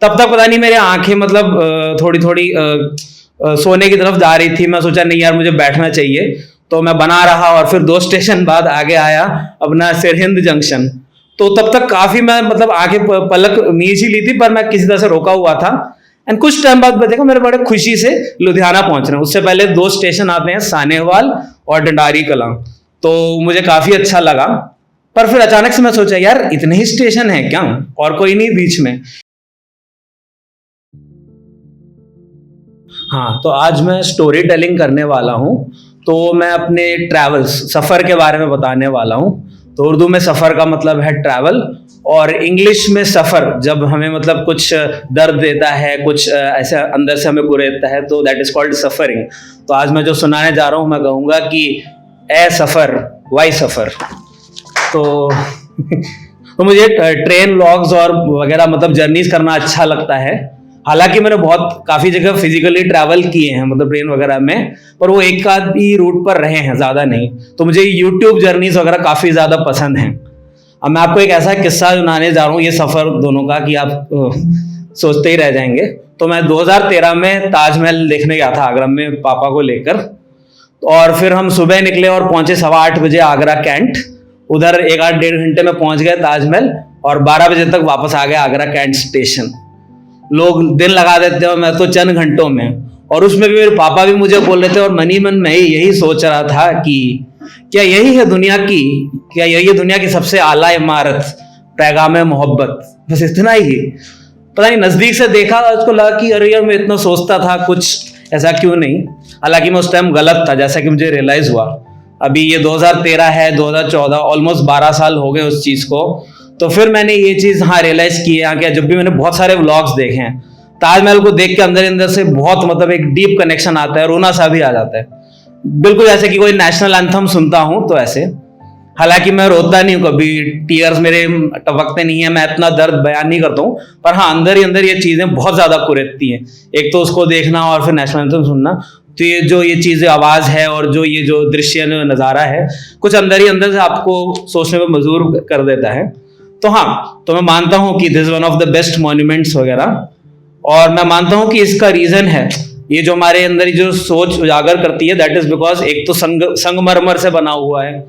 तब तक पता नहीं मेरी आंखें मतलब थोड़ी थोड़ी सोने की तरफ जा रही थी। मैं सोचा नहीं यार मुझे बैठना चाहिए, तो मैं बना रहा और फिर 2 स्टेशन बाद आगे आया अपना सरहिंद जंक्शन। तो तब तक काफी मैं मतलब आंखें पलक मीच ही ली थी, पर मैं किसी तरह से रोका हुआ था। एंड कुछ टाइम बाद मैं देखा मेरे बड़े खुशी से लुधियाना पहुंच रहे हैं। उससे पहले 2 स्टेशन आते हैं, सानेवाल और डंडारी कलां। तो मुझे काफी अच्छा लगा, पर फिर अचानक से मैं सोचा यार इतने ही स्टेशन है क्या, और कोई नहीं बीच में। हाँ, तो आज मैं स्टोरी टेलिंग करने वाला हूँ। तो मैं अपने ट्रैवल्स सफ़र के बारे में बताने वाला हूँ। तो उर्दू में सफ़र का मतलब है ट्रैवल, और इंग्लिश में सफ़र जब हमें मतलब कुछ दर्द देता है, कुछ ऐसे अंदर से हमें कुरेदता है, तो दैट इज़ कॉल्ड सफ़रिंग। तो आज मैं जो सुनाने जा रहा हूँ मैं कहूँगा कि ए सफ़र वाई सफ़र। तो तो मुझे ट्रेन व्लॉग्स और वगैरह मतलब जर्नीज करना अच्छा लगता है। हालांकि मैंने बहुत काफ़ी जगह फिजिकली ट्रैवल किए हैं मतलब ट्रेन वगैरह में, पर वो एक आध ही रूट पर रहे हैं, ज़्यादा नहीं। तो मुझे यूट्यूब जर्नीज वगैरह काफ़ी ज़्यादा पसंद हैं। अब मैं आपको एक ऐसा किस्सा सुनाने जा रहा हूँ ये सफ़र दोनों का कि आप सोचते ही रह जाएंगे। तो मैं 2013 में ताजमहल देखने गया था आगरा में पापा को लेकर, और फिर हम सुबह निकले और पहुंचे 8:15 बजे आगरा कैंट। उधर 1-8 घंटे में पहुंच गए ताजमहल, और 12 बजे तक वापस आ गए आगरा कैंट स्टेशन। लोग दिन लगा देते हैं, मैं तो चंद घंटों में। और उसमें भी मेरे पापा भी मुझे बोल रहे थे, और मनी मन में यही सोच रहा था कि क्या यही है दुनिया की, क्या यही है दुनिया की सबसे आला इमारत, पैगाम मोहब्बत, बस इतना ही। पता नहीं नजदीक से देखा उसको लगा कि अरे यार मैं इतना सोचता था, कुछ ऐसा क्यों नहीं। हालांकि मैं उस टाइम गलत था, जैसा कि मुझे रियलाइज हुआ। अभी ये 2013 है, 2014 ऑलमोस्ट 12 साल हो गए उस चीज को। तो फिर मैंने ये चीज रियलाइज की है कि जब भी मैंने बहुत सारे व्लॉग्स देखे हैं, ताजमहल को देख के अंदर अंदर से बहुत मतलब एक डीप कनेक्शन आता है, रोना सा भी आ जाता है, बिल्कुल जैसे कि कोई नेशनल एंथम सुनता हूं तो ऐसे। हालांकि मैं रोता नहीं हूं कभी, टीयर्स मेरे टपकते नहीं है, मैं इतना दर्द बयान नहीं करता हूं, पर हाँ अंदर ही अंदर ये चीजें बहुत ज्यादा कुरेदती हैं। एक तो उसको देखना और फिर नेशनल एंथम सुनना, तो ये जो ये चीजें आवाज है और जो ये जो दृश्य नजारा है, कुछ अंदर ही अंदर से आपको सोचने पर मजबूर कर देता है। तो हाँ, तो मैं मानता हूं कि this one of the best monuments वगैरह। और मैं मानता हूं कि इसका रीजन है ये जो हमारे अंदर जो सोच उजागर करती है, दैट इज बिकॉज एक तो संगमरमर से बना हुआ है,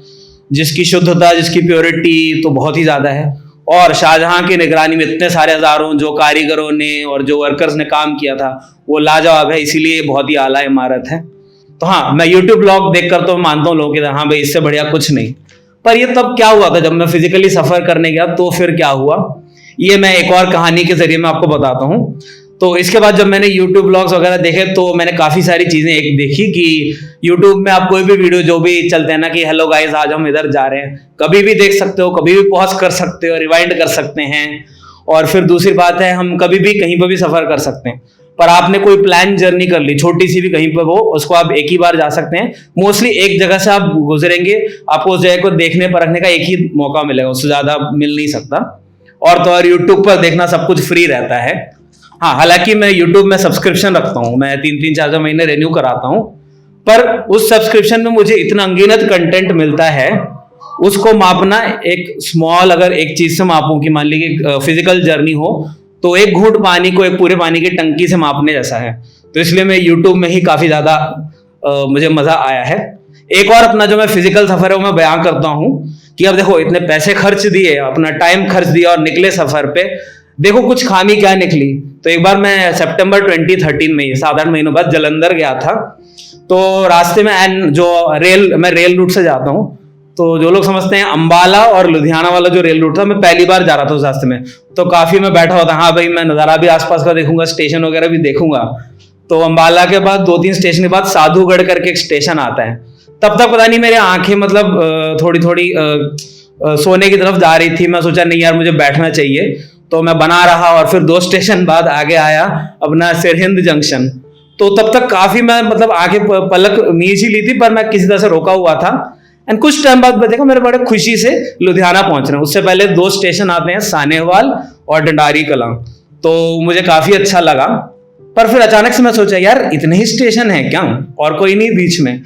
जिसकी शुद्धता, जिसकी प्योरिटी तो बहुत ही ज्यादा है। और शाहजहां की निगरानी में इतने सारे हजारों जो कारीगरों ने और जो वर्कर्स ने काम किया था, वो लाजवाब है, इसीलिए बहुत ही आला इमारत है। तो हाँ, मैं यूट्यूब ब्लॉग देखकर तो मानता हूँ लोगों की, हाँ भाई इससे बढ़िया कुछ नहीं। पर ये तब क्या हुआ था जब मैं फिजिकली सफर करने गया, तो फिर क्या हुआ ये मैं एक और कहानी के जरिए मैं आपको बताता हूँ। तो इसके बाद जब मैंने यूट्यूब ब्लॉग्स वगैरह देखे, तो मैंने काफी सारी चीजें एक देखी कि यूट्यूब में आप कोई भी वीडियो जो भी चलते हैं ना कि हेलो गाइस आज हम इधर जा रहे हैं, कभी भी देख सकते हो, कभी भी पॉज कर सकते हो, रिवाइंड कर सकते हैं। और फिर दूसरी बात है, हम कभी भी कहीं पर भी सफर कर सकते हैं। पर आपने कोई प्लान जर्नी कर ली छोटी सी भी कहीं पर हो, उसको आप एक ही बार जा सकते हैं। मोस्टली एक जगह से आप गुजरेंगे, आपको उस जगह को देखने परखने का एक ही मौका मिलेगा, उससे ज्यादा मिल नहीं सकता। और तो और यूट्यूब पर देखना सब कुछ फ्री रहता है। हाँ, हालांकि मैं यूट्यूब में सब्सक्रिप्शन रखता हूँ, मैं 3-3, 4-4 महीने रेन्यू कराता हूँ, पर उस सब्सक्रिप्शन में मुझे इतना अनगिनत कंटेंट मिलता है, उसको मापना एक स्मॉल, अगर एक चीज से मापूं कि मान लीजिए फिजिकल जर्नी हो, तो एक घूंट पानी को एक पूरे पानी की टंकी से मापने जैसा है। तो इसलिए मैं यूट्यूब में ही काफी ज्यादा मुझे मजा आया है। एक और अपना जो मैं फिजिकल सफर है वो मैं बयान करता हूँ कि अब देखो इतने पैसे खर्च दिए, अपना टाइम खर्च दिया और निकले सफर पे, देखो कुछ खामी क्या निकली। तो एक बार मैं सितंबर 2013 में 7-8 महीनों बाद जलंधर गया था। तो रास्ते में जो मैं रेल रूट से जाता हूँ, तो जो लोग समझते हैं अंबाला और लुधियाना वाला जो रेल रूट था, मैं पहली बार जा रहा था उस रास्ते में। तो काफी मैं बैठा हुआ था, हाँ भाई मैं नजारा भी आसपास का देखूंगा, स्टेशन वगैरह भी देखूंगा। तो अंबाला के बाद 2-3 स्टेशन के बाद साधुगढ़ करके एक स्टेशन आता है। तब तक पता नहीं मेरी आंखें मतलब थोड़ी थोड़ी सोने की तरफ जा रही थी। मैं सोचा नहीं यार मुझे बैठना चाहिए, तो मैं बना रहा और फिर 2 स्टेशन बाद आगे आया अपना सरहिंद जंक्शन। तो तब तक काफी मैं मतलब आंखें पलक मीच ही ली थी, पर मैं किसी तरह से रोका हुआ था। एंड कुछ टाइम बाद मैं देखा मेरे बड़े खुशी से लुधियाना पहुंच रहे हैं। उससे पहले 2 स्टेशन आते हैं, सानेवाल और डंडारी कलां। तो मुझे काफी अच्छा लगा, पर फिर अचानक से मैं सोचा यार इतने ही स्टेशन है क्या, और कोई नहीं बीच में।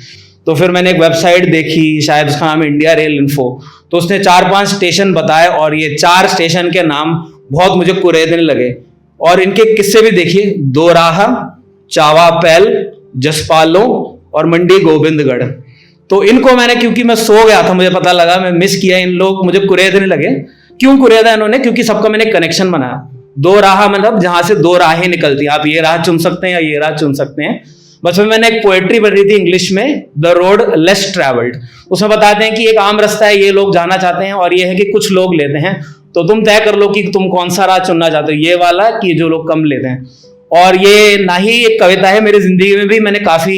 तो फिर मैंने एक वेबसाइट देखी, शायद उसका नाम है इंडिया रेल इन्फो। तो उसने 4-5 स्टेशन बताए, और ये 4 स्टेशन के नाम बहुत मुझे कुरेदने लगे और इनके किस्से भी देखिए, दोराहा, चावा पैल, जसपालों और मंडी गोविंदगढ़। तो इनको मैंने, क्योंकि मैं सो गया था, मुझे पता लगा, मैं मिस किया। इन लोग मुझे कुरेदने लगे। क्यों कुरेदा इन्होंने? क्योंकि सबका मैंने कनेक्शन बनाया। दो राह मतलब जहां से दो राहें निकलती हैं, आप ये राह चुन सकते हैं या ये राह चुन सकते हैं। बस में मैंने एक पोएट्री पढ़ रही थी इंग्लिश में, द रोड लेस ट्रैवल्ड। उसमें बताते हैं कि एक आम रास्ता है, ये लोग जाना चाहते हैं, और ये है कि कुछ लोग लेते हैं, तो तुम तय कर लो कि तुम कौन सा राह चुनना चाहते हो, ये वाला कि जो लोग कम लेते हैं। और ये ना ही एक कविता है, मेरी जिंदगी में भी मैंने काफी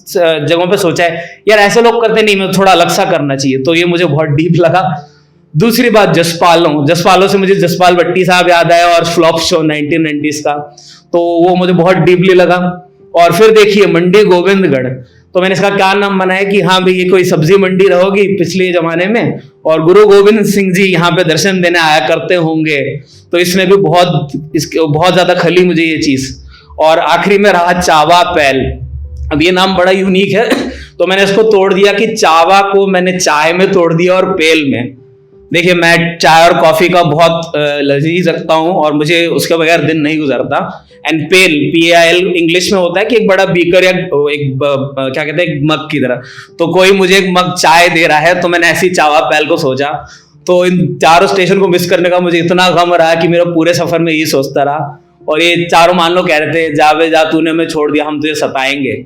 जगहों पे सोचा है यार ऐसे लोग करते नहीं, मैं थोड़ा अलग सा करना चाहिए, तो ये मुझे बहुत डीप लगा। दूसरी बात, जसपालों से मुझे जसपाल भट्टी साहब याद आया और फ्लॉप शो 1990s का, तो वो मुझे बहुत डीपली लगा। और फिर देखिए मंडी गोविंदगढ़, तो मैंने इसका क्या नाम बनाया कि हाँ भाई ये कोई सब्जी मंडी रहोगी पिछले जमाने में, और गुरु गोविंद सिंह जी यहाँ पे दर्शन देने आया करते होंगे, तो इसमें भी बहुत ज्यादा खली मुझे ये चीज। और आखिरी में रहा चावा पैल। अब ये नाम बड़ा यूनिक है, तो मैंने इसको तोड़ दिया कि चावा को मैंने चाय में तोड़ दिया और पेल में। देखिए मैं चाय और कॉफी का बहुत लजीज रखता हूँ और मुझे उसके बगैर दिन नहीं गुजरता। एंड पेल, PAIL इंग्लिश में होता है कि एक बड़ा बीकर या एक क्या कहते हैं, एक मग की तरह। तो कोई मुझे एक मग चाय दे रहा है, तो मैंने ऐसी चावा पैल को सोचा। तो इन चारों स्टेशन को मिस करने का मुझे इतना गम रहा कि मेरा पूरे सफर में यही सोचता रहा। और ये चारों मान लो कह रहे थे, जावे जा तूने हमें छोड़ दिया, हम तुझे सताएंगे।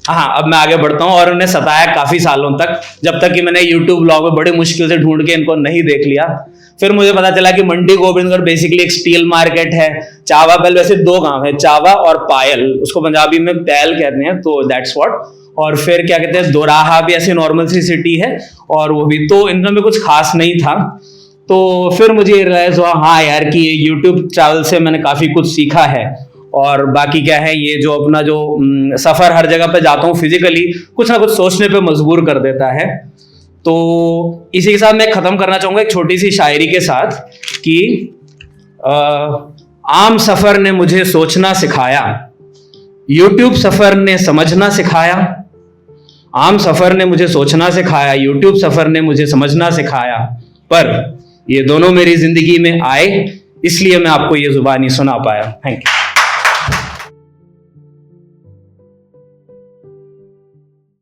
हाँ, अब मैं आगे बढ़ता हूँ। और उन्हें सताया काफी सालों तक, जब तक कि मैंने YouTube ब्लॉग में बड़ी मुश्किल से ढूंढ के इनको नहीं देख लिया। फिर मुझे पता चला कि मंडी गोविंदगढ़ बेसिकली एक स्टील मार्केट है। चावा पैल, वैसे दो गांव है, चावा और पायल, उसको पंजाबी में पैल कहते हैं, तो दैट्स व्हाट। और फिर क्या कहते हैं, दोराहा भी ऐसी नॉर्मल सी सिटी है, और वो भी, तो इनमें कुछ खास नहीं था। तो फिर मुझे रियलाइज हुआ हाँ यार कि यूट्यूब ट्रैवल से मैंने काफी कुछ सीखा है। और बाकी क्या है, ये जो अपना जो सफर हर जगह पे जाता हूँ फिजिकली, कुछ ना कुछ सोचने पे मजबूर कर देता है। तो इसी के साथ मैं खत्म करना चाहूंगा एक छोटी सी शायरी के साथ कि आम सफर ने मुझे सोचना सिखाया, यूट्यूब सफर ने समझना सिखाया। आम सफर ने मुझे सोचना सिखाया, यूट्यूब सफर ने मुझे समझना सिखाया, पर ये दोनों मेरी जिंदगी में आए, इसलिए मैं आपको ये जुबानी सुना पाया। Thank you.